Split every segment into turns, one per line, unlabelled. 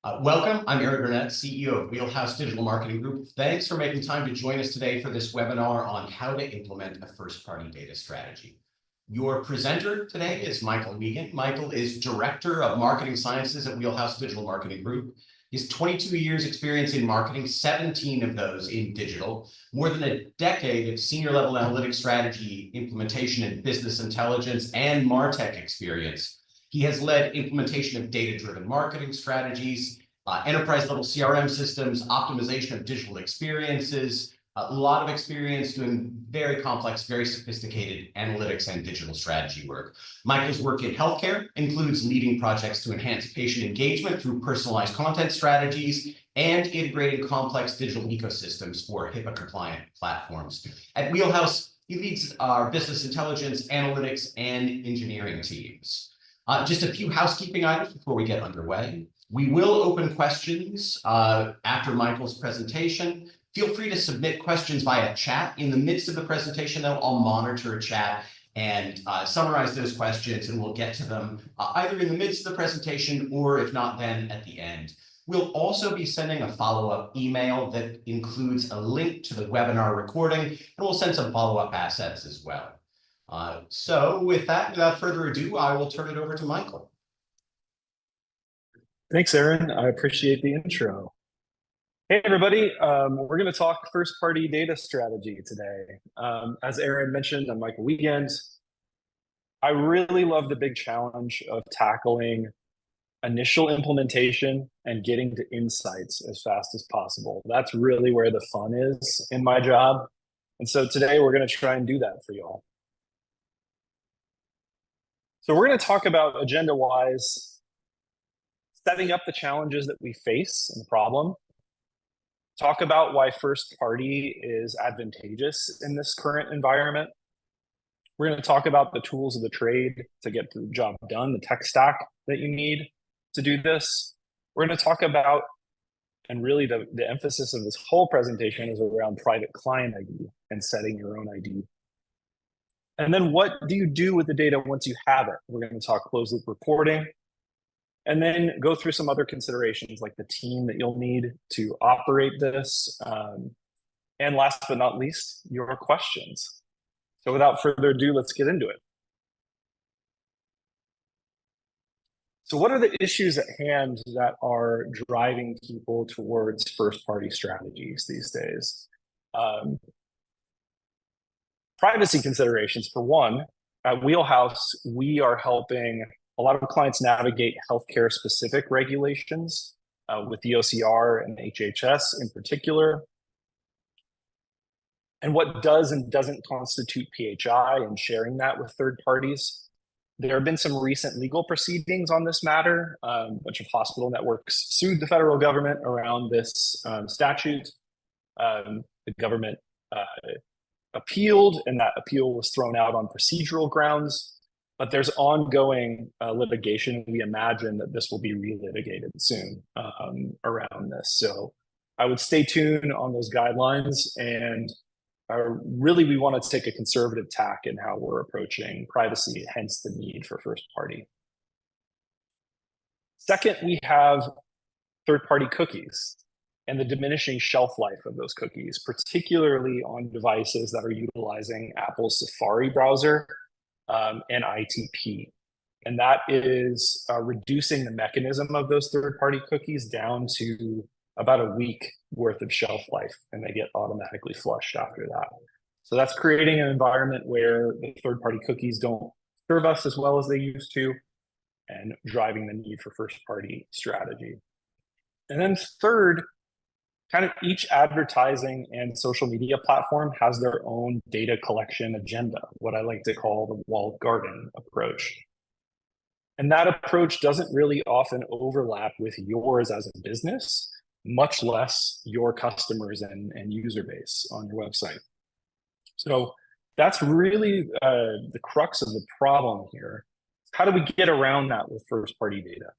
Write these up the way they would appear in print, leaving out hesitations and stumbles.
Welcome, I'm Aaron Burnett, CEO of Wheelhouse Digital Marketing Group. Thanks for making time to join us today for this webinar on how to implement a first-party data strategy. Your presenter today is Michael Wiegand. Michael is Director of Marketing Sciences at Wheelhouse Digital Marketing Group. He has 22 years experience in marketing, 17 of those in digital, more than a decade of senior level analytics strategy, implementation and business intelligence, and MarTech experience. He has led implementation of data-driven marketing strategies, enterprise-level CRM systems, optimization of digital experiences, a lot of experience doing very complex, very sophisticated analytics and digital strategy work. Michael's work in healthcare includes leading projects to enhance patient engagement through personalized content strategies and integrating complex digital ecosystems for HIPAA-compliant platforms. At Wheelhouse, he leads our business intelligence, analytics, and engineering teams. Just a few housekeeping items before we get underway. We will open questions after Michael's presentation. Feel free to submit questions via chat. In the midst of the presentation, though, I'll monitor chat and summarize those questions, and we'll get to them either in the midst of the presentation or, if not, then at the end. We'll also be sending a follow-up email that includes a link to the webinar recording, and we'll send some follow-up assets as well. So with that, without further ado, I will turn it over to Michael.
Thanks, Aaron. I appreciate the intro. Hey, everybody. We're going to talk first-party data strategy today. As Aaron mentioned, I'm Michael Wiegand. I really love the big challenge of tackling initial implementation and getting to insights as fast as possible. That's really where the fun is in my job. And so today we're going to try and do that for y'all. So we're going to talk about agenda-wise, setting up the challenges that we face and the problem, talk about why first party is advantageous in this current environment. We're going to talk about the tools of the trade to get the job done, the tech stack that you need to do this. We're going to talk about, and really the emphasis of this whole presentation is around private client ID and setting your own ID. And then what do you do with the data once you have it? We're going to talk closed loop reporting, and then go through some other considerations like the team that you'll need to operate this. And last but not least, your questions. So without further ado, let's get into it. So what are the issues at hand that are driving people towards first-party strategies these days? Privacy considerations, for one. At Wheelhouse, we are helping a lot of clients navigate healthcare-specific regulations with the OCR and HHS in particular. And what does and doesn't constitute PHI and sharing that with third parties. There have been some recent legal proceedings on this matter. A bunch of hospital networks sued the federal government around this statute. The government appealed, and that appeal was thrown out on procedural grounds. But there's ongoing litigation. We imagine that this will be relitigated soon around this. So I would stay tuned on those guidelines. And really, we want to take a conservative tack in how we're approaching privacy, hence the need for first party. Second, we have third-party cookies and the diminishing shelf life of those cookies, particularly on devices that are utilizing Apple's Safari browser and ITP. And that is reducing the mechanism of those third-party cookies down to about a week worth of shelf life, and they get automatically flushed after that. So that's creating an environment where the third-party cookies don't serve us as well as they used to, and driving the need for first-party strategy. And then third, kind of each advertising and social media platform has their own data collection agenda, what I like to call the walled garden approach. And that approach doesn't really often overlap with yours as a business, much less your customers and user base on your website. So that's really the crux of the problem here. How do we get around that with first-party data?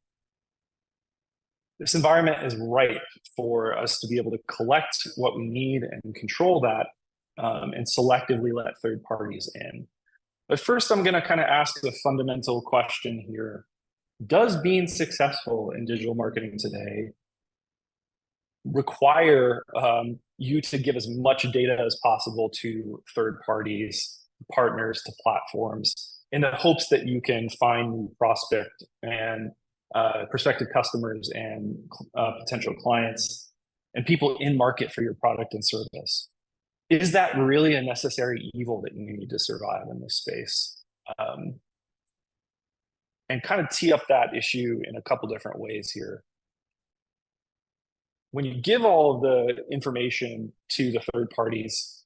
This environment is ripe for us to be able to collect what we need and control that and selectively let third parties in. But first, I'm going to kind of ask the fundamental question here. Does being successful in digital marketing today require you to give as much data as possible to third parties, partners, to platforms, in the hopes that you can find new prospect and prospective customers and potential clients and people in market for your product and service? Is that really a necessary evil that you need to survive in this space? And kind of tee up that issue in a couple different ways here. When you give all of the information to the third parties,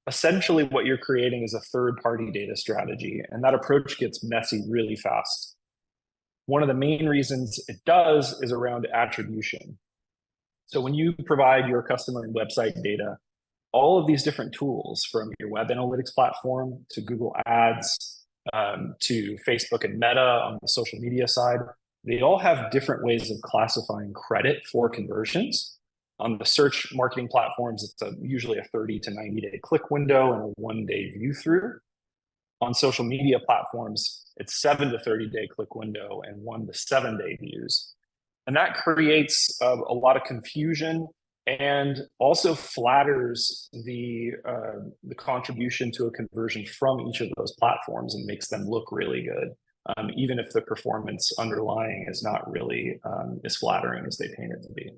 essentially what you're creating is a third-party data strategy, and that approach gets messy really fast. One of the main reasons it does is around attribution. So when you provide your customer and website data, all of these different tools, from your web analytics platform to Google Ads, to Facebook and Meta on the social media side, they all have different ways of classifying credit for conversions. On the search marketing platforms, it's usually a 30 to 90-day click window and a 1-day view through. On social media platforms, it's 7 to 30-day click window and 1 to 7-day views. And that creates a lot of confusion and also flatters the contribution to a conversion from each of those platforms and makes them look really good, even if the performance underlying is not really as flattering as they paint it to be.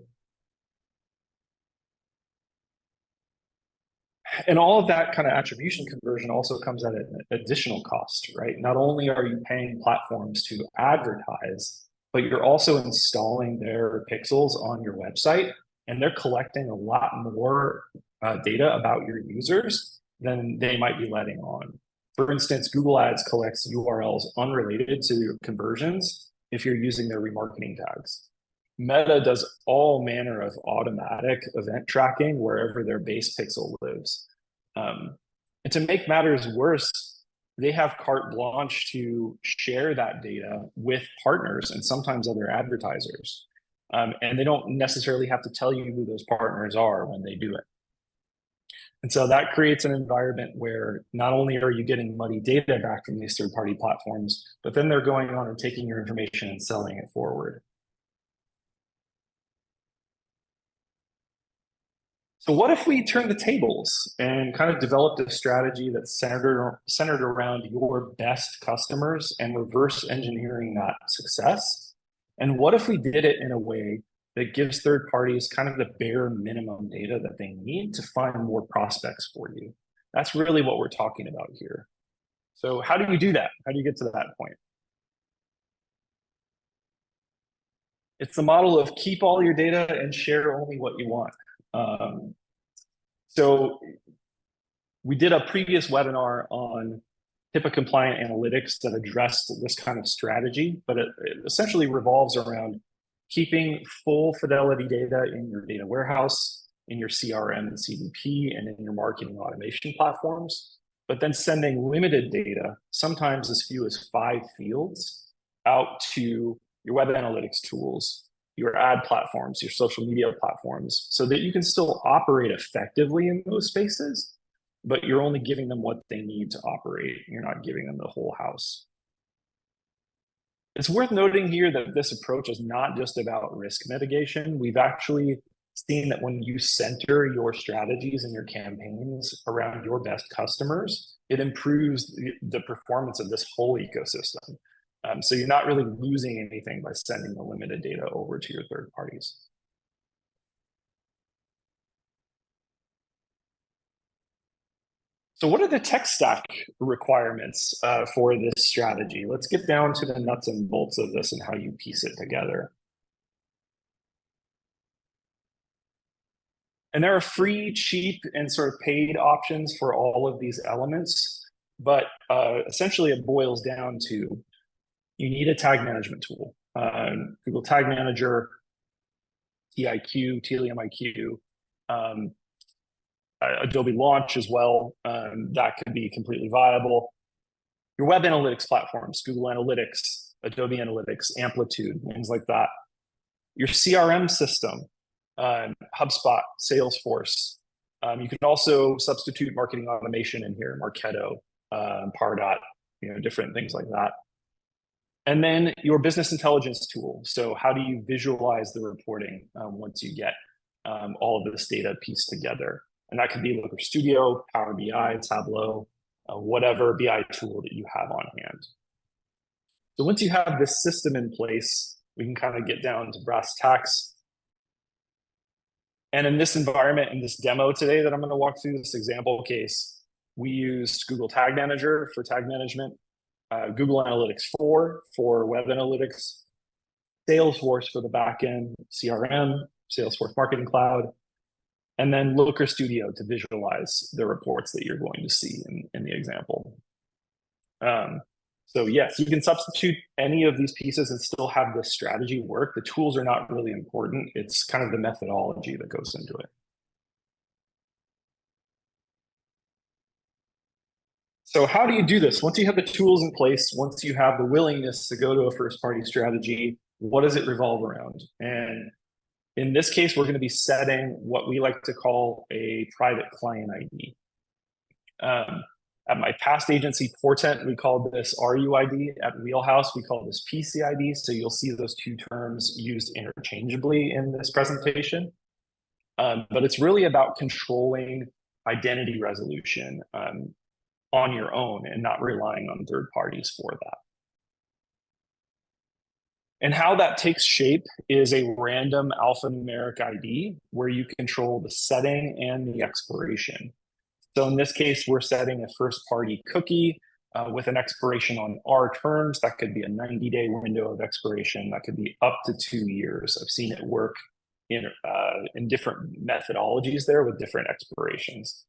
And all of that kind of attribution conversion also comes at an additional cost, right? Not only are you paying platforms to advertise, but you're also installing their pixels on your website, and they're collecting a lot more data about your users than they might be letting on. For instance, Google Ads collects URLs unrelated to your conversions if you're using their remarketing tags. Meta does all manner of automatic event tracking wherever their base pixel lives. And to make matters worse, they have carte blanche to share that data with partners and sometimes other advertisers. And they don't necessarily have to tell you who those partners are when they do it. And so that creates an environment where not only are you getting muddy data back from these third-party platforms, but then they're going on and taking your information and selling it forward. So what if we turn the tables and kind of developed a strategy that's centered around your best customers and reverse engineering that success? And what if we did it in a way that gives third parties kind of the bare minimum data that they need to find more prospects for you? That's really what we're talking about here. So how do you do that? How do you get to that point? It's the model of keep all your data and share only what you want. So we did a previous webinar on HIPAA compliant analytics that addressed this kind of strategy, but it essentially revolves around keeping full fidelity data in your data warehouse, in your CRM and CDP, and in your marketing automation platforms, but then sending limited data, sometimes as few as 5 fields, out to your web analytics tools, your ad platforms, your social media platforms, so that you can still operate effectively in those spaces, but you're only giving them what they need to operate. You're not giving them the whole house. It's worth noting here that this approach is not just about risk mitigation. We've actually seen that when you center your strategies and your campaigns around your best customers, it improves the performance of this whole ecosystem. So you're not really losing anything by sending the limited data over to your third parties. So what are the tech stack requirements for this strategy? Let's get down to the nuts and bolts of this and how you piece it together. And there are free, cheap, and sort of paid options for all of these elements. But essentially it boils down to, you need a tag management tool. Google Tag Manager, TIQ, Telium IQ, Adobe Launch as well. That could be completely viable. Your web analytics platforms, Google Analytics, Adobe Analytics, Amplitude, things like that. Your CRM system, HubSpot, Salesforce. You can also substitute marketing automation in here, Marketo, Pardot, different things like that. And then your business intelligence tool. So how do you visualize the reporting once you get all of this data pieced together? And that could be Looker Studio, Power BI, Tableau, whatever BI tool that you have on hand. So once you have this system in place, we can kind of get down to brass tacks. And in this environment, in this demo today that I'm going to walk through, this example case, we used Google Tag Manager for tag management, Google Analytics 4 for web analytics, Salesforce for the backend CRM, Salesforce Marketing Cloud, and then Looker Studio to visualize the reports that you're going to see in the example. So yes, you can substitute any of these pieces and still have this strategy work. The tools are not really important. It's kind of the methodology that goes into it. So how do you do this? Once you have the tools in place, once you have the willingness to go to a first-party strategy, what does it revolve around? And in this case, we're going to be setting what we like to call a private client ID. At my past agency, Portent, we called this RUID. At Wheelhouse, we call this PCID. So you'll see those two terms used interchangeably in this presentation. But it's really about controlling identity resolution on your own and not relying on third parties for that. And how that takes shape is a random alphanumeric ID where you control the setting and the expiration. So in this case, we're setting a first-party cookie with an expiration on our terms. That could be a 90-day window of expiration. That could be up to 2 years. I've seen it work in different methodologies there with different expirations.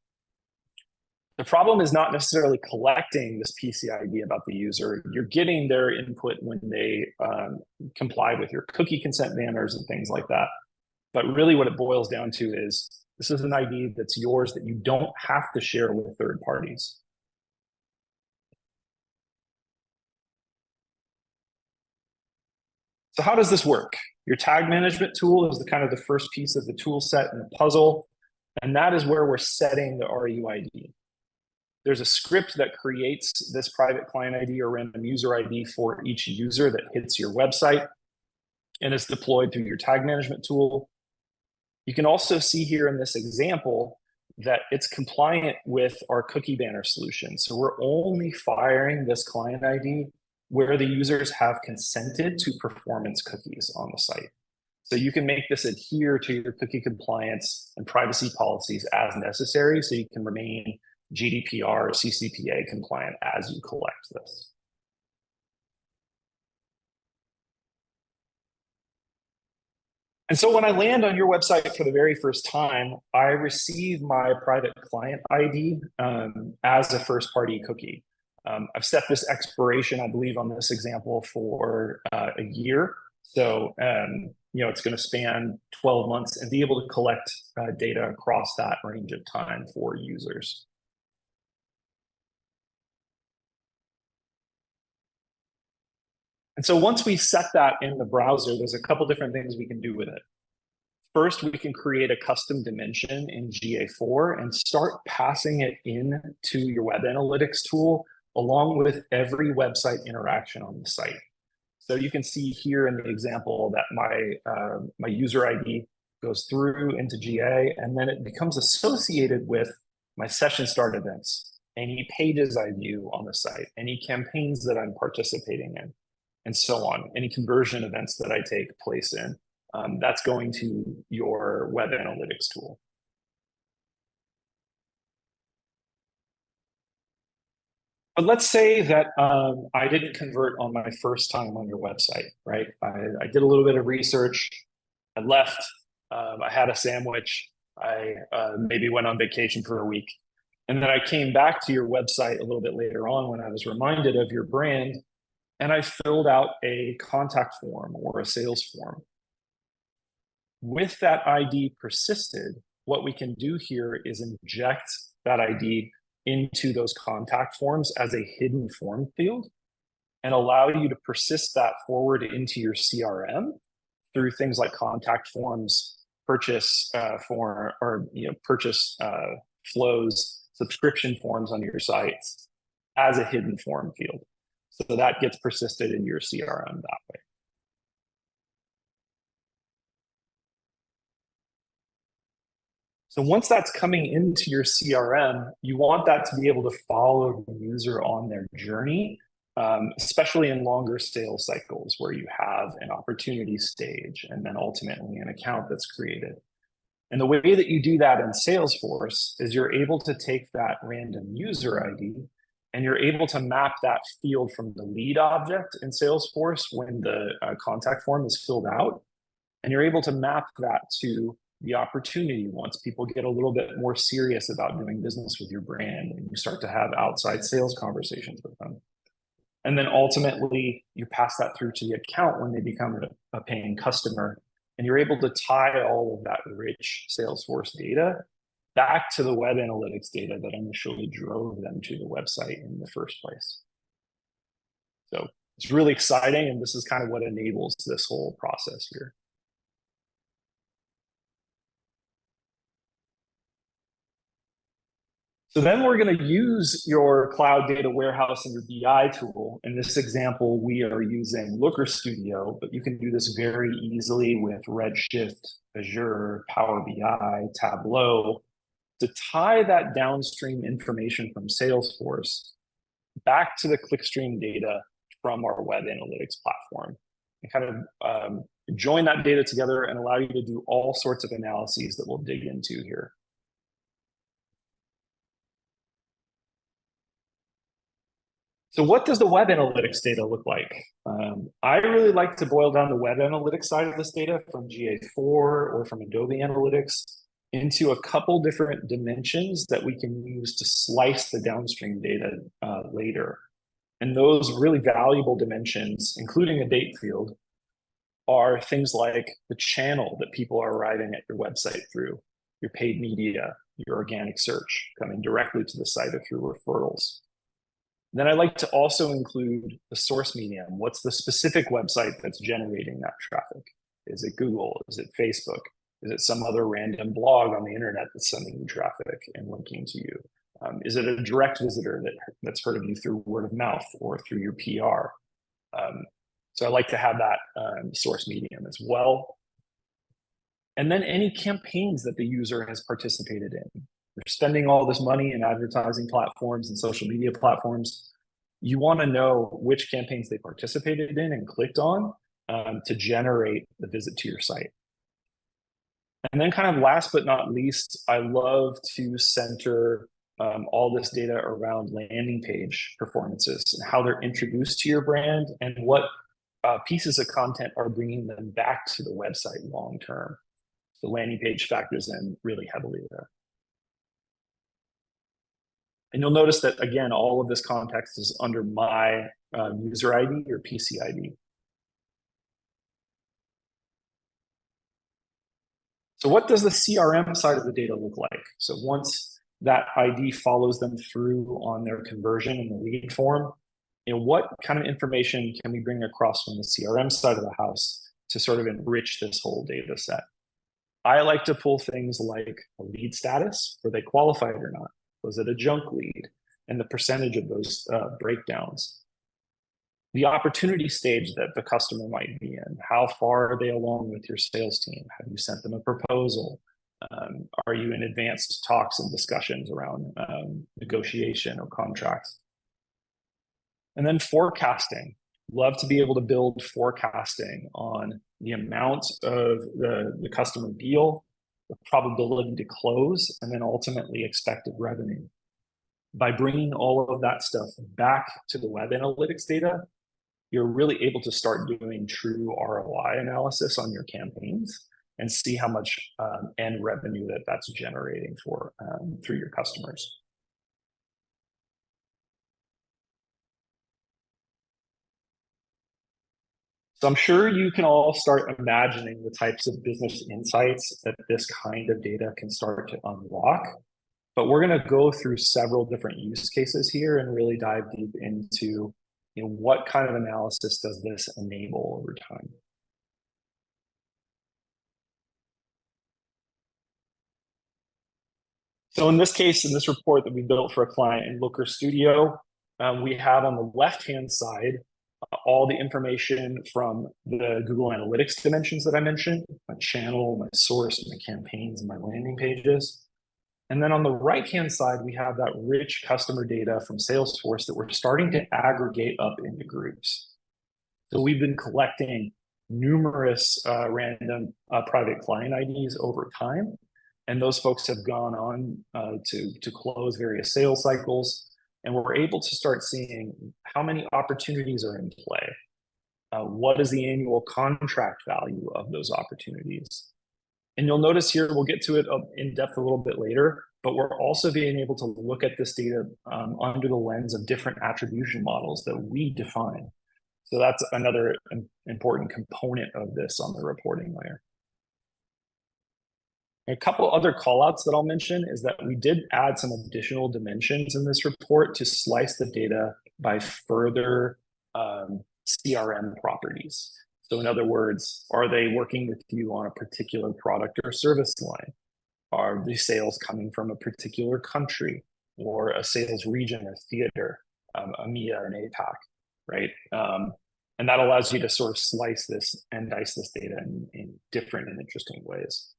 The problem is not necessarily collecting this PCID about the user. You're getting their input when they comply with your cookie consent banners and things like that. But really what it boils down to is this is an ID that's yours that you don't have to share with third parties. So how does this work? Your tag management tool is the kind of the first piece of the tool set in the puzzle. And that is where we're setting the RUID. There's a script that creates this private client ID or random user ID for each user that hits your website and is deployed through your tag management tool. You can also see here in this example that it's compliant with our cookie banner solution. So we're only firing this client ID where the users have consented to performance cookies on the site. So you can make this adhere to your cookie compliance and privacy policies as necessary so you can remain GDPR or CCPA compliant as you collect this. And so when I land on your website for the very first time, I receive my private client ID as a first-party cookie. I've set this expiration, I believe, on this example for a year. So it's going to span 12 months and be able to collect data across that range of time for users. And so once we set that in the browser, there's a couple different things we can do with it. First, we can create a custom dimension in GA4 and start passing it in to your web analytics tool along with every website interaction on the site. So you can see here in the example that my user ID goes through into GA, and then it becomes associated with my session start events, any pages I view on the site, any campaigns that I'm participating in, and so on, any conversion events that I take place in. That's going to your web analytics tool. But let's say that I didn't convert on my first time on your website, right? I did a little bit of research, I left, I had a sandwich, I maybe went on vacation for a week. And then I came back to your website a little bit later on when I was reminded of your brand, and I filled out a contact form or a sales form. With that ID persisted, what we can do here is inject that ID into those contact forms as a hidden form field and allow you to persist that forward into your CRM through things like contact forms, purchase purchase flows, subscription forms on your sites as a hidden form field. So that gets persisted in your CRM that way. So once that's coming into your CRM, you want that to be able to follow the user on their journey, especially in longer sales cycles where you have an opportunity stage and then ultimately an account that's created. And the way that you do that in Salesforce is you're able to take that random user ID and you're able to map that field from the lead object in Salesforce when the contact form is filled out. And you're able to map that to the opportunity once people get a little bit more serious about doing business with your brand and you start to have outside sales conversations with them. And then ultimately, you pass that through to the account when they become a paying customer. And you're able to tie all of that rich Salesforce data back to the web analytics data that initially drove them to the website in the first place. So it's really exciting. And this is kind of what enables this whole process here. So then we're going to use your cloud data warehouse and your BI tool. In this example, we are using Looker Studio, but you can do this very easily with Redshift, Azure, Power BI, Tableau, to tie that downstream information from Salesforce back to the clickstream data from our web analytics platform. And kind of join that data together and allow you to do all sorts of analyses that we'll dig into here. So what does the web analytics data look like? I really like to boil down the web analytics side of this data from GA4 or from Adobe Analytics into a couple different dimensions that we can use to slice the downstream data later. And those really valuable dimensions, including a date field, are things like the channel that people are arriving at your website through, your paid media, your organic search coming directly to the site or through referrals. Then I like to also include the source medium. What's the specific website that's generating that traffic? Is it Google? Is it Facebook? Is it some other random blog on the internet that's sending you traffic and linking to you? Is it a direct visitor that's heard of you through word of mouth or through your PR? So I like to have that source medium as well. And then any campaigns that the user has participated in. They're spending all this money in advertising platforms and social media platforms. You want to know which campaigns they participated in and clicked on to generate the visit to your site. And then kind of last but not least, I love to center all this data around landing page performances and how they're introduced to your brand and what pieces of content are bringing them back to the website long term. The landing page factors in really heavily there. And you'll notice that, again, all of this context is under my user ID or PC ID. So what does the CRM side of the data look like? So once that ID follows them through on their conversion in the lead form, what kind of information can we bring across from the CRM side of the house to sort of enrich this whole data set? I like to pull things like a lead status, were they qualified or not? Was it a junk lead? And the percentage of those breakdowns. The opportunity stage that the customer might be in. How far are they along with your sales team? Have you sent them a proposal? Are you in advanced talks and discussions around negotiation or contracts? And then forecasting. Love to be able to build forecasting on the amount of the customer deal, the probability to close, and then ultimately expected revenue. By bringing all of that stuff back to the web analytics data, you're really able to start doing true ROI analysis on your campaigns and see how much end revenue that's generating for through your customers. So I'm sure you can all start imagining the types of business insights that this kind of data can start to unlock. But we're going to go through several different use cases here and really dive deep into what kind of analysis does this enable over time. So in this case, in this report that we built for a client in Looker Studio, We have on the left-hand side all the information from the Google Analytics dimensions that I mentioned, my channel, my source, my campaigns, and my landing pages. And then on the right-hand side, we have that rich customer data from Salesforce that we're starting to aggregate up into groups. So we've been collecting numerous random private client IDs over time. And those folks have gone on to close various sales cycles. And we're able to start seeing how many opportunities are in play. What is the annual contract value of those opportunities? And you'll notice here, we'll get to it in depth a little bit later, but we're also being able to look at this data under the lens of different attribution models that we define. So that's another important component of this on the reporting layer. A couple other callouts that I'll mention is that we did add some additional dimensions in this report to slice the data by further CRM properties. So in other words, are they working with you on a particular product or service line? Are the sales coming from a particular country or a sales region, a theater, EMEA and APAC, right? And that allows you to sort of slice this and dice this data in different and interesting ways.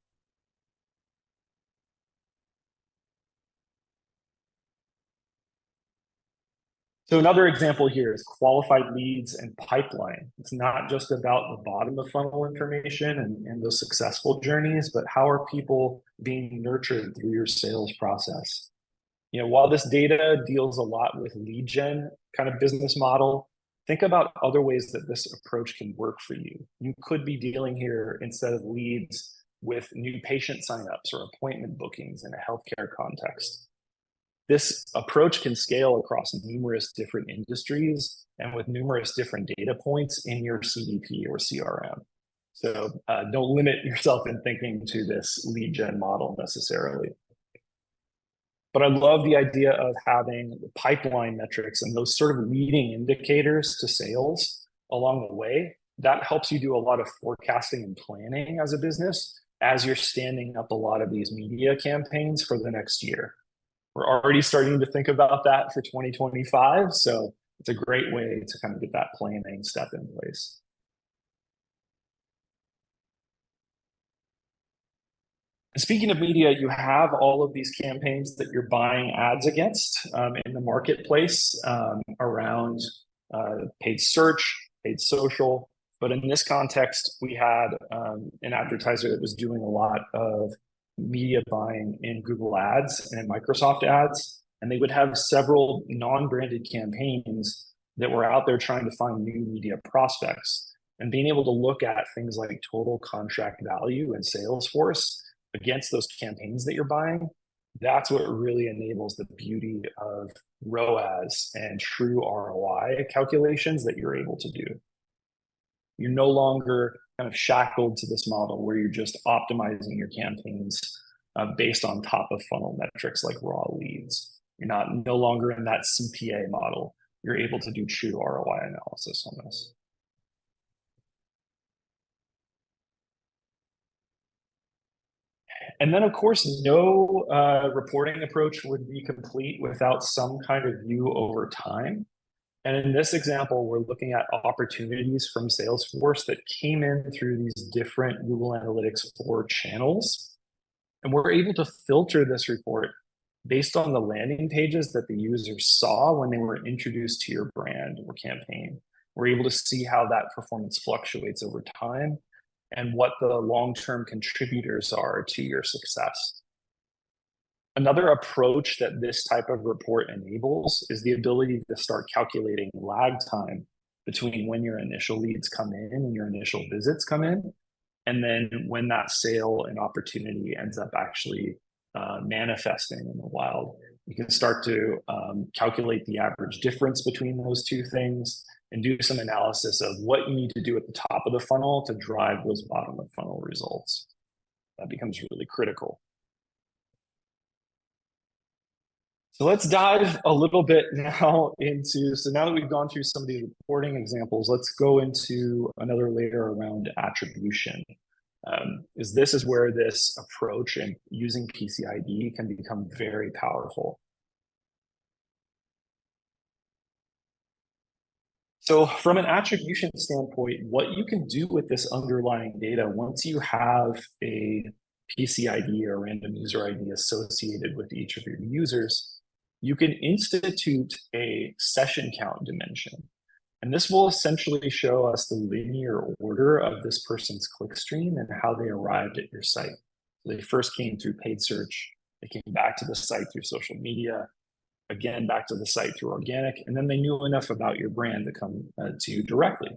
So another example here is qualified leads and pipeline. It's not just about the bottom of funnel information and those successful journeys, but how are people being nurtured through your sales process? You know, while this data deals a lot with lead gen kind of business model, think about other ways that this approach can work for you. You could be dealing here, instead of leads, with new patient signups or appointment bookings in a healthcare context. This approach can scale across numerous different industries and with numerous different data points in your CDP or CRM. So don't limit yourself in thinking to this lead gen model necessarily. But I love the idea of having the pipeline metrics and those sort of leading indicators to sales along the way. That helps you do a lot of forecasting and planning as a business as you're standing up a lot of these media campaigns for the next year. We're already starting to think about that for 2025. So it's a great way to kind of get that planning step in place. Speaking of media, you have all of these campaigns that you're buying ads against in the marketplace around paid search, paid social. But in this context, we had an advertiser that was doing a lot of media buying in Google Ads and in Microsoft Ads. And they would have several non-branded campaigns that were out there trying to find new media prospects. And being able to look at things like total contract value and Salesforce against those campaigns that you're buying, that's what really enables the beauty of ROAS and true ROI calculations that you're able to do. You're no longer kind of shackled to this model where you're just optimizing your campaigns based on top of funnel metrics like raw leads. You're no longer in that CPA model. You're able to do true ROI analysis on this. And then, of course, no reporting approach would be complete without some kind of view over time. And in this example, we're looking at opportunities from Salesforce that came in through these different Google Analytics 4 channels. And we're able to filter this report based on the landing pages that the users saw when they were introduced to your brand or campaign. We're able to see how that performance fluctuates over time and what the long-term contributors are to your success. Another approach that this type of report enables is the ability to start calculating lag time between when your initial leads come in and your initial visits come in, and then when that sale and opportunity ends up actually manifesting in the wild. You can start to calculate the average difference between those two things and do some analysis of what you need to do at the top of the funnel to drive those bottom of funnel results. That becomes really critical. So let's dive a little bit now so now that we've gone through some of the reporting examples, let's go into another layer around attribution. This is where this approach and using PCID can become very powerful. So from an attribution standpoint, what you can do with this underlying data, once you have a PCID or random user ID associated with each of your users, you can institute a session count dimension. And this will essentially show us the linear order of this person's clickstream and how they arrived at your site. So they first came through paid search, they came back to the site through social media, again back to the site through organic, and then they knew enough about your brand to come to you directly.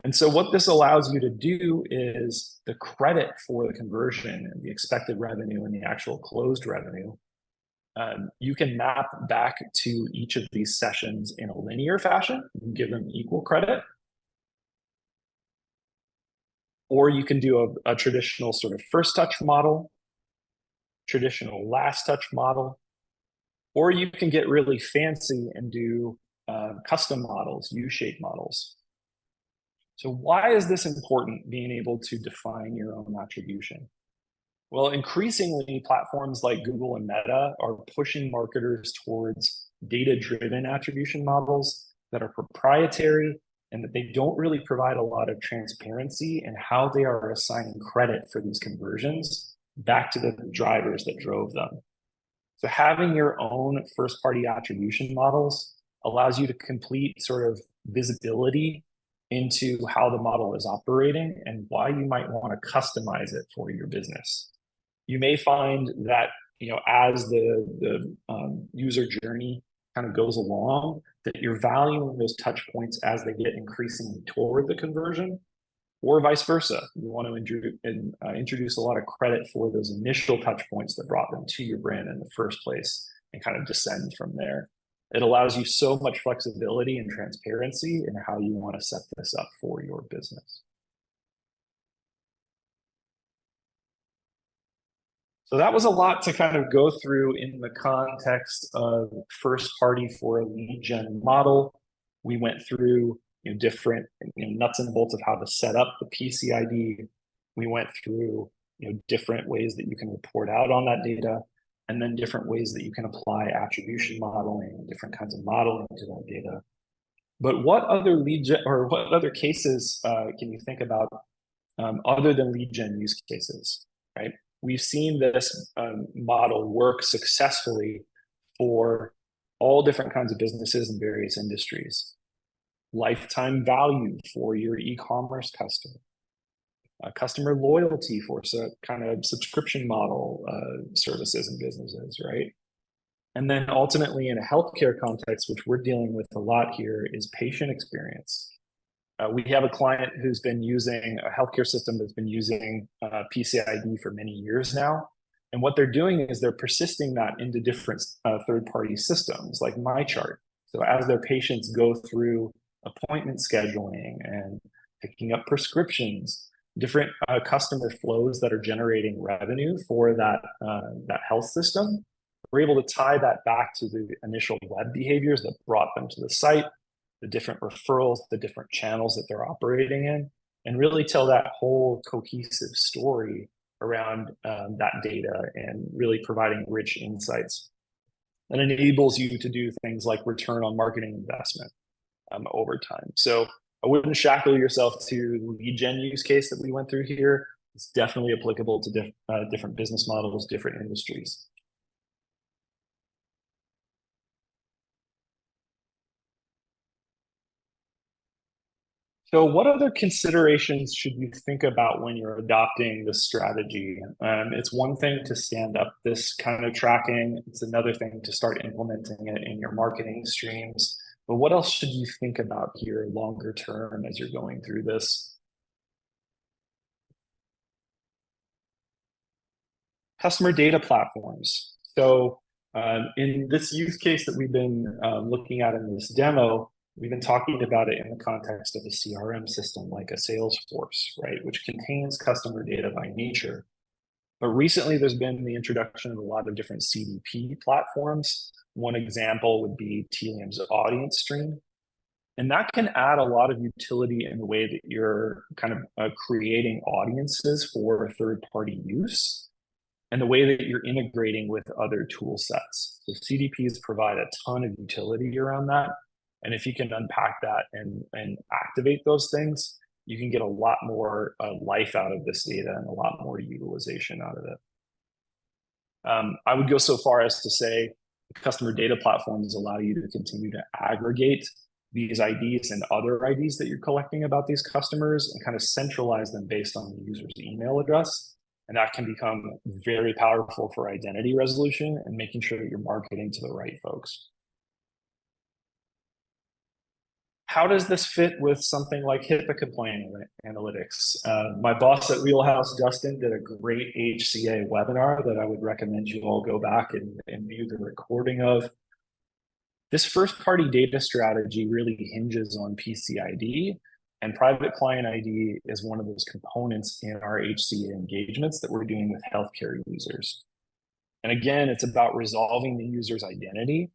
And so what this allows you to do is the credit for the conversion and the expected revenue and the actual closed revenue, you can map back to each of these sessions in a linear fashion and give them equal credit. Or you can do a traditional sort of first touch model, traditional last touch model, or you can get really fancy and do custom models, U-shaped models. So why is this important, being able to define your own attribution? Well, increasingly, platforms like Google and Meta are pushing marketers towards data-driven attribution models that are proprietary and that they don't really provide a lot of transparency in how they are assigning credit for these conversions back to the drivers that drove them. So having your own first-party attribution models allows you to complete sort of visibility into how the model is operating and why you might want to customize it for your business. You may find that, as the user journey kind of goes along, that you're valuing those touch points as they get increasingly toward the conversion, or vice versa. You want to introduce a lot of credit for those initial touch points that brought them to your brand in the first place and kind of descend from there. It allows you so much flexibility and transparency in how you want to set this up for your business. So that was a lot to kind of go through in the context of first party for a lead gen model. We went through different nuts and bolts of how to set up the PCID. We went through different ways that you can report out on that data, and then different ways that you can apply attribution modeling, different kinds of modeling to that data. But what other lead gen, or what other cases can you think about other than lead gen use cases, right? We've seen this model work successfully for all different kinds of businesses in various industries. Lifetime value for your e-commerce customer, customer loyalty for kind of subscription model services and businesses, right? And then ultimately in a healthcare context, which we're dealing with a lot here, is patient experience. We have a client who's been using a healthcare system that's been using PCID for many years now. And what they're doing is they're persisting that into different third-party systems like MyChart. So as their patients go through appointment scheduling and picking up prescriptions, different customer flows that are generating revenue for that health system, we're able to tie that back to the initial web behaviors that brought them to the site, the different referrals, the different channels that they're operating in, and really tell that whole cohesive story around that data and really providing rich insights. That enables you to do things like return on marketing investment over time. So I wouldn't shackle yourself to the lead gen use case that we went through here. It's definitely applicable to different business models, different industries. So what other considerations should you think about when you're adopting this strategy? It's one thing to stand up this kind of tracking. It's another thing to start implementing it in your marketing streams. But what else should you think about here longer term as you're going through this? Customer data platforms. So in this use case that we've been looking at in this demo, we've been talking about it in the context of a CRM system like a Salesforce, right, which contains customer data by nature. But recently, there's been the introduction of a lot of different CDP platforms. One example would be Telium's Audience Stream. And that can add a lot of utility in the way that you're kind of creating audiences for third-party use and the way that you're integrating with other tool sets. So CDPs provide a ton of utility around that. And if you can unpack that and activate those things, you can get a lot more life out of this data and a lot more utilization out of it. I would go so far as to say customer data platforms allow you to continue to aggregate these IDs and other IDs that you're collecting about these customers and kind of centralize them based on the user's email address. And that can become very powerful for identity resolution and making sure that you're marketing to the right folks. How does this fit with something like HIPAA compliant analytics? My boss at Wheelhouse, Justin, did a great HCA webinar that I would recommend you all go back and view the recording of. This first party data strategy really hinges on PCID, and private client ID is one of those components in our HCA engagements that we're doing with healthcare users. And again, it's about resolving the user's identity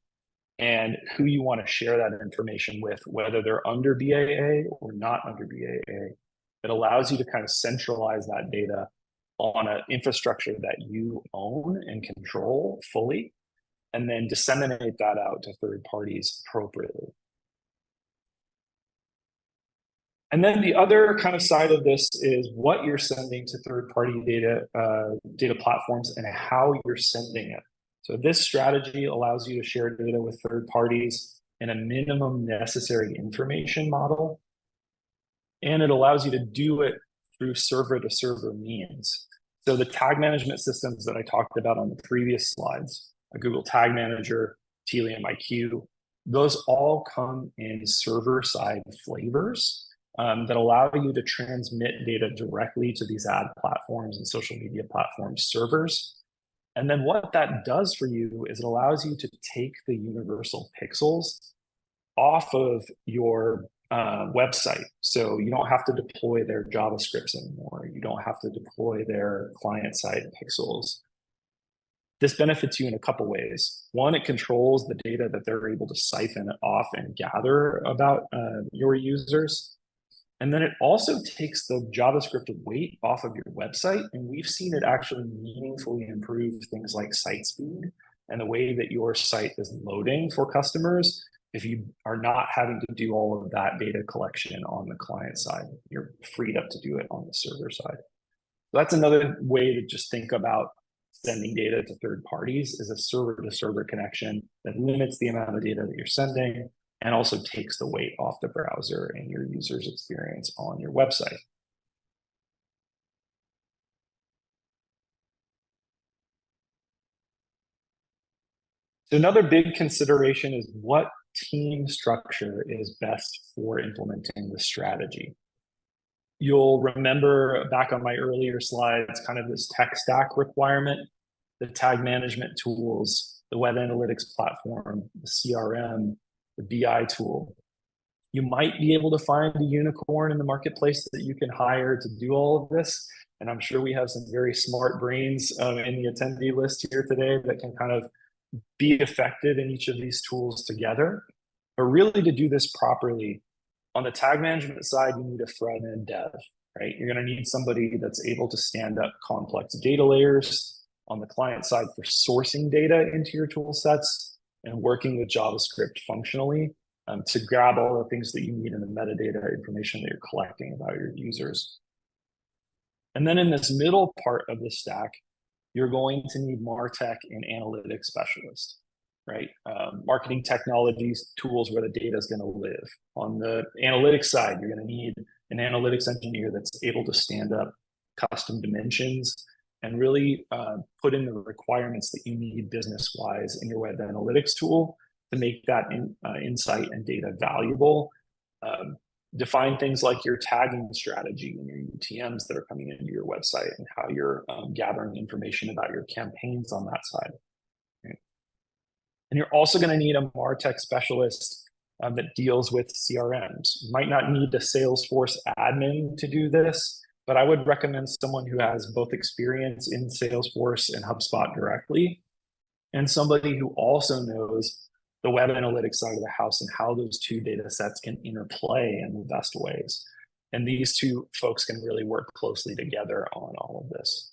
and who you want to share that information with, whether they're under BAA or not under BAA. It allows you to kind of centralize that data on an infrastructure that you own and control fully, and then disseminate that out to third parties appropriately. And then the other kind of side of this is what you're sending to third-party data platforms and how you're sending it. So this strategy allows you to share data with third parties in a minimum necessary information model. And it allows you to do it through server-to-server means. So the tag management systems that I talked about on the previous slides, a Google Tag Manager, Telium IQ, those all come in server-side flavors that allow you to transmit data directly to these ad platforms and social media platforms servers. And then what that does for you is it allows you to take the universal pixels off of your website. So you don't have to deploy their JavaScripts anymore. You don't have to deploy their client-side pixels. This benefits you in a couple ways. One, it controls the data that they're able to siphon off and gather about your users. And then it also takes the JavaScript weight off of your website. And we've seen it actually meaningfully improve things like site speed and the way that your site is loading for customers if you are not having to do all of that data collection on the client side. You're freed up to do it on the server side. So that's another way to just think about sending data to third parties is a server-to-server connection that limits the amount of data that you're sending and also takes the weight off the browser and your user's experience on your website. So another big consideration is what team structure is best for implementing the strategy. You'll remember back on my earlier slides, kind of this tech stack requirement, the tag management tools, the web analytics platform, the CRM, the BI tool. You might be able to find a unicorn in the marketplace that you can hire to do all of this. And I'm sure we have some very smart brains in the attendee list here today that can kind of be effective in each of these tools together. But really to do this properly, on the tag management side, you need a front-end dev, right? You're going to need somebody that's able to stand up complex data layers on the client side for sourcing data into your tool sets and working with JavaScript functionally to grab all the things that you need in the metadata information that you're collecting about your users. And then in this middle part of the stack, you're going to need MarTech and analytics specialists, right? Marketing technologies, tools where the data is going to live. On the analytics side, you're going to need an analytics engineer that's able to stand up custom dimensions and really put in the requirements that you need business-wise in your web analytics tool to make that insight and data valuable. Define things like your tagging strategy and your UTMs that are coming into your website and how you're gathering information about your campaigns on that side. Right? And you're also going to need a MarTech specialist that deals with CRMs. You might not need a Salesforce admin to do this, but I would recommend someone who has both experience in Salesforce and HubSpot directly, and somebody who also knows the web analytics side of the house and how those two data sets can interplay in the best ways. And these two folks can really work closely together on all of this.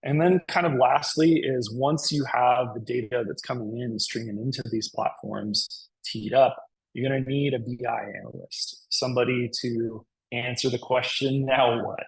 And then kind of lastly is once you have the data that's coming in and streaming into these platforms teed up, you're going to need a BI analyst, somebody to answer the question, now what?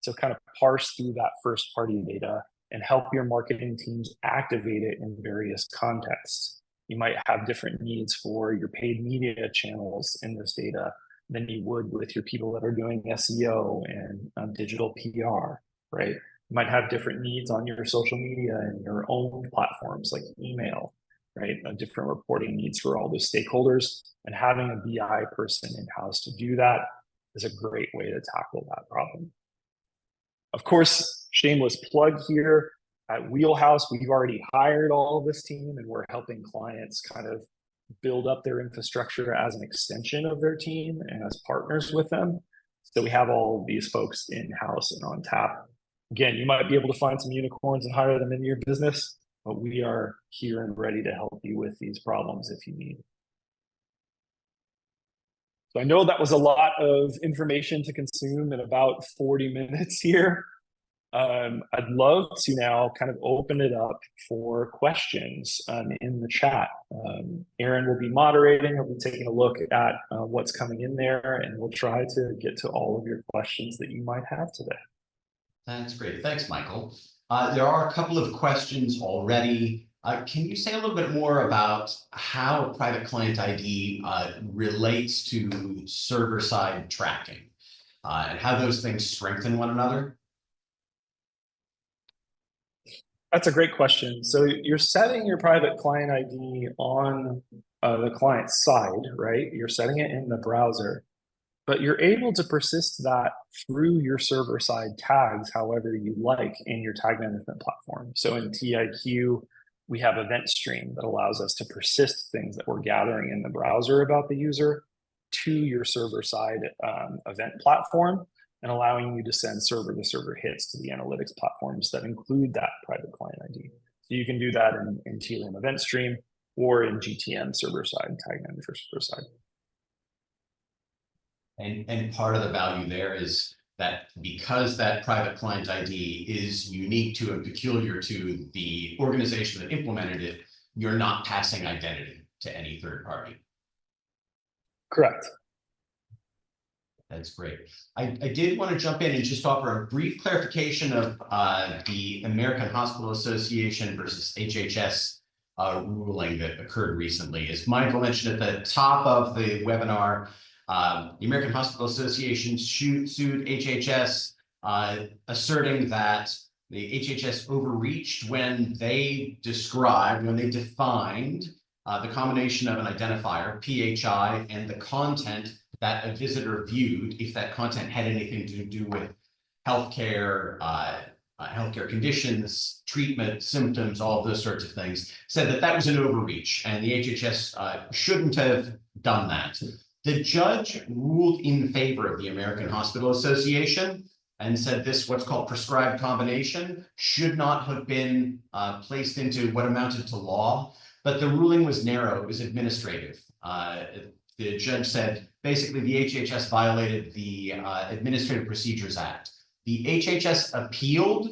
So kind of parse through that first party data and help your marketing teams activate it in various contexts. You might have different needs for your paid media channels in this data than you would with your people that are doing SEO and digital PR, right? You might have different needs on your social media and your own platforms like email, right? Different reporting needs for all those stakeholders, and having a BI person in-house to do that is a great way to tackle that problem. Of course, shameless plug here, at Wheelhouse, we've already hired all of this team and we're helping clients kind of build up their infrastructure as an extension of their team and as partners with them. So we have all of these folks in-house and on tap. Again, you might be able to find some unicorns and hire them into your business, but we are here and ready to help you with these problems if you need. So I know that was a lot of information to consume in about 40 minutes here. I'd love to now kind of open it up for questions in the chat. Aaron will be moderating. I'll be taking a look at what's coming in there, and we'll try to get to all of your questions that you might have today.
That's great. Thanks, Michael. There are a couple of questions already. Can you say a little bit more about how private client ID relates to server-side tracking and how those things strengthen one another?
That's a great question. So you're setting your private client ID on the client side, right? You're setting it in the browser, but you're able to persist that through your server-side tags however you like in your tag management platform. So in TIQ, we have event stream that allows us to persist things that we're gathering in the browser about the user to your server-side event platform, and allowing you to send server-to-server hits to the analytics platforms that include that private client ID. So you can do that in TLM event stream or in GTM server-side, tag manager server-side.
And part of the value there is that because that private client ID is unique to and peculiar to the organization that implemented it, you're not passing identity to any third party.
Correct.
That's great. I did want to jump in and just offer a brief clarification of the American Hospital Association versus HHS ruling that occurred recently. As Michael mentioned at the top of the webinar, the American Hospital Association sued HHS, asserting that the HHS overreached when they defined the combination of an identifier, PHI, and the content that a visitor viewed, if that content had anything to do with healthcare, healthcare conditions, treatment, symptoms, all of those sorts of things, said that that was an overreach and the HHS shouldn't have done that. The judge ruled in favor of the American Hospital Association and said this, what's called prescribed combination, should not have been placed into what amounted to law, but the ruling was narrow, it was administrative. The judge said, basically, the HHS violated the Administrative Procedures Act. The HHS appealed,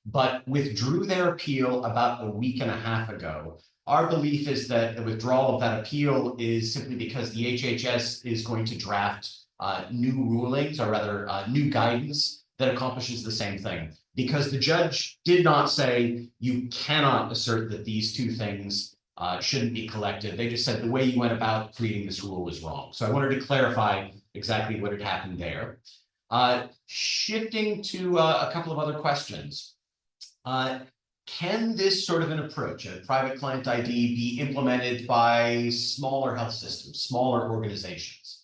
but withdrew their appeal about a week and a half ago. Our belief is that the withdrawal of that appeal is simply because the HHS is going to draft new rulings, or rather new guidance that accomplishes the same thing. Because the judge did not say you cannot assert that these two things shouldn't be collected. They just said the way you went about creating this rule was wrong. So I wanted to clarify exactly what had happened there. Shifting to a couple of other questions. Can this sort of an approach, a private client ID, be implemented by smaller health systems, smaller organizations?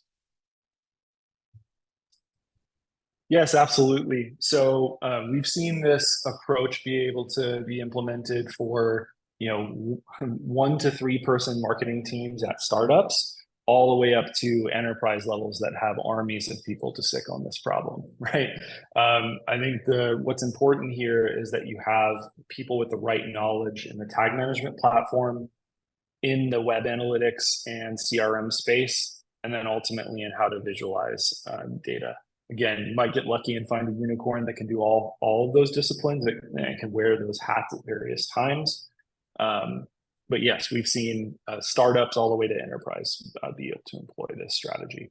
Yes, absolutely. So we've seen this approach be able to be implemented for 1 to 3 person marketing teams at startups, all the way up to enterprise levels that have armies of people to sick on this problem, right? I think what's important here is that you have people with the right knowledge in the tag management platform, in the web analytics and CRM space, and then ultimately in how to visualize data. Again, you might get lucky and find a unicorn that can do all of those disciplines and can wear those hats at various times. But yes, we've seen startups all the way to enterprise be able to employ this strategy.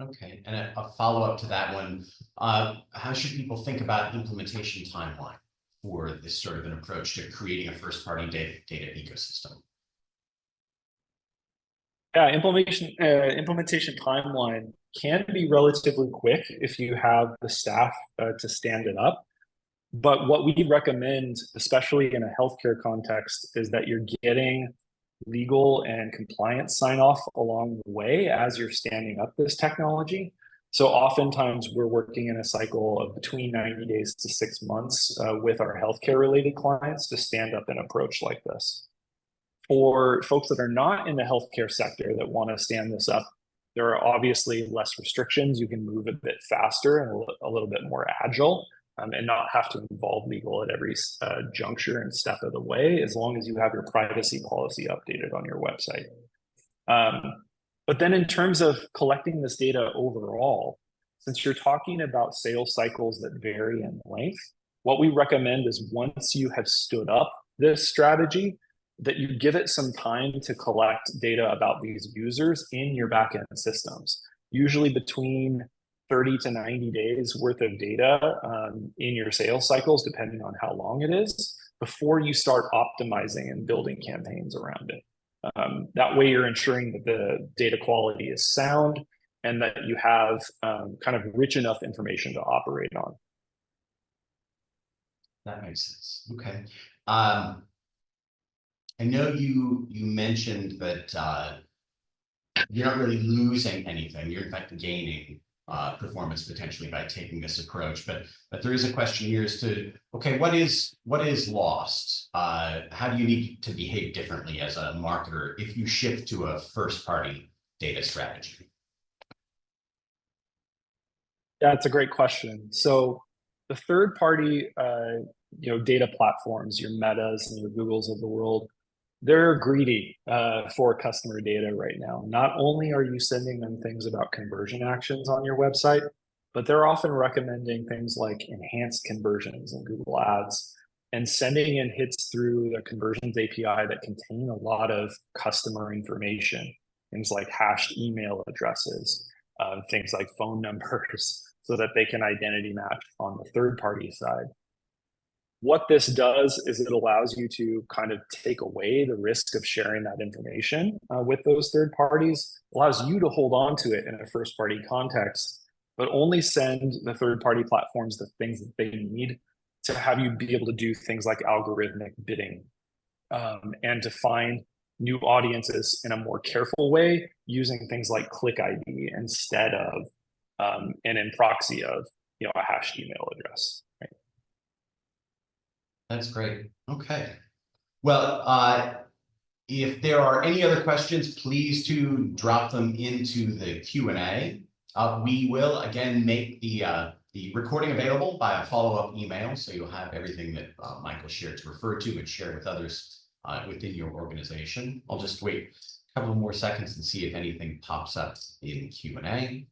Okay, and a follow-up to that one, how should people think about implementation timeline for this sort of an approach to creating a first-party data ecosystem?
Yeah, implementation timeline can be relatively quick if you have the staff to stand it up. But what we recommend, especially in a healthcare context, is that you're getting legal and compliance sign off along the way as you're standing up this technology. So oftentimes we're working in a cycle of between 90 days to 6 months with our healthcare related clients to stand up an approach like this. For folks that are not in the healthcare sector that want to stand this up, there are obviously less restrictions. You can move a bit faster and a little bit more agile. And not have to involve legal at every juncture and step of the way, as long as you have your privacy policy updated on your website. But then in terms of collecting this data overall, since you're talking about sales cycles that vary in length, what we recommend is once you have stood up this strategy, that you give it some time to collect data about these users in your backend systems, usually between 30 to 90 days worth of data in your sales cycles, depending on how long it is, before you start optimizing and building campaigns around it. That way you're ensuring that the data quality is sound and that you have kind of rich enough information to operate on.
That makes sense. Okay. I know you mentioned that you're not really losing anything. You're in fact gaining performance potentially by taking this approach, but there is a question here as to, okay, what is lost? How do you need to behave differently as a marketer if you shift to a first-party data strategy?
Yeah, it's a great question. So the third-party, data platforms, your Metas and your Googles of the world, they're greedy for customer data right now. Not only are you sending them things about conversion actions on your website, but they're often recommending things like enhanced conversions in Google Ads and sending in hits through the conversions API that contain a lot of customer information, things like hashed email addresses, things like phone numbers, so that they can identity match on the third-party side. What this does is it allows you to kind of take away the risk of sharing that information with those third parties, allows you to hold on to it in a first party context, but only send the third party platforms the things that they need to have you be able to do things like algorithmic bidding and to find new audiences in a more careful way using things like click ID instead of and in proxy of a hashed email address.
That's great. Okay. Well, if there are any other questions, please do drop them into the Q&A. We will again make the recording available by a follow-up email, so you'll have everything that Michael shared to refer to and share with others within your organization. I'll just wait a couple more seconds and see if anything pops up in Q&A.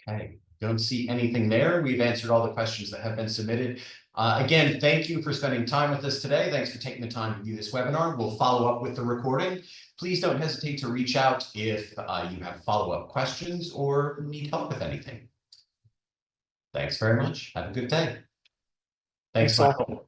Okay. Don't see anything there. We've answered all the questions that have been submitted. Again, thank you for spending time with us today. Thanks for taking the time to view this webinar. We'll follow up with the recording. Please don't hesitate to reach out if you have follow-up questions or need help with anything. Thanks very much. Have a good day. Thanks, Michael.